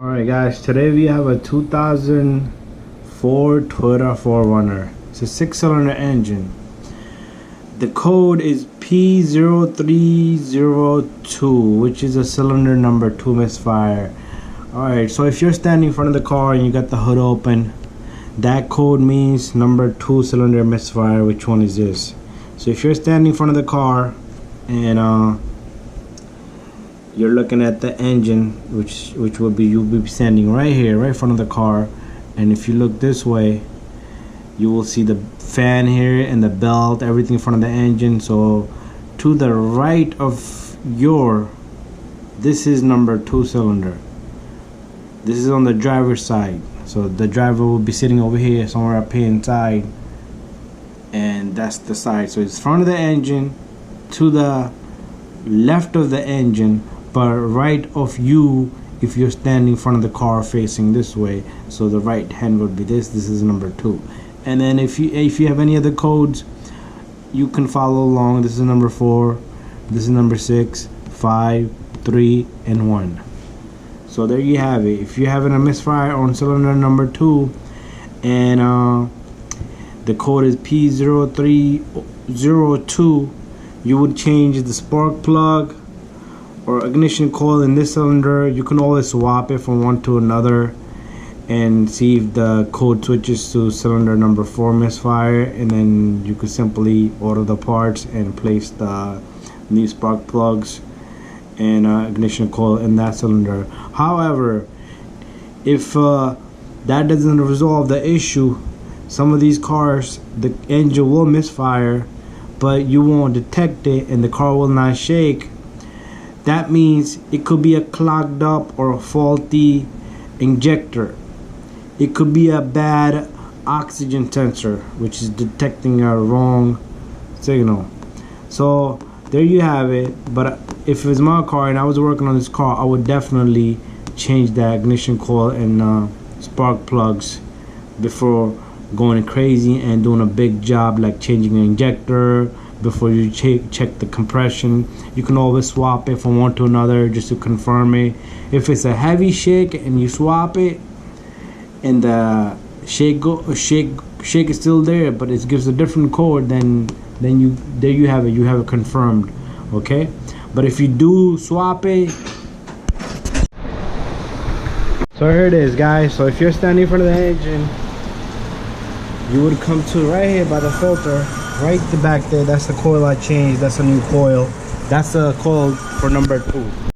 Alright guys, today we have a 2004 Toyota 4RUNNER. It's a 6-cylinder engine. The code is P0302, which is a cylinder number 2 misfire. Alright, so if you're standing in front of the car and you got the hood open, that code means number 2 cylinder misfire. Which one is this? So if you're standing in front of the car and you're looking at the engine, which would be, you'll be standing right here, right in front of the car, and if you look this way, you will see the fan here and the belt, everything in front of the engine. So to the right of this is number 2 cylinder. This is on the driver's side, so the driver will be sitting over here somewhere up here inside, and that's the side. So it's front of the engine, to the left of the engine, but right of you if you're standing in front of the car facing this way. So the right hand would be this is number 2. And then if you have any other codes, you can follow along. This is number 4, this is number 6, 5, 3, and 1. So there you have it. If you're having a misfire on cylinder number 2 and the code is P0302, you would change the spark plug or ignition coil in this cylinder. You can always swap it from one to another and see if the code switches to cylinder number 4 misfire, and then you could simply order the parts and place the new spark plugs and ignition coil in that cylinder. However, if that doesn't resolve the issue, some of these cars, the engine will misfire but you won't detect it and the car will not shake. That means it could be a clogged up or a faulty injector. It could be a bad oxygen sensor, which is detecting a wrong signal. So there you have it. But if it was my car and I was working on this car, I would definitely change the ignition coil and spark plugs before going crazy and doing a big job like changing an injector. Before you check the compression, you can always swap it from one to another just to confirm it. If it's a heavy shake and you swap it and the shake is still there but it gives a different code, then there you have it. You have it confirmed. Okay, but if you do swap it, so here it is, guys. So if you're standing in front of the engine, you would come to right here by the filter, right the back there. That's the coil I changed. That's a new coil. That's the coil for number 2.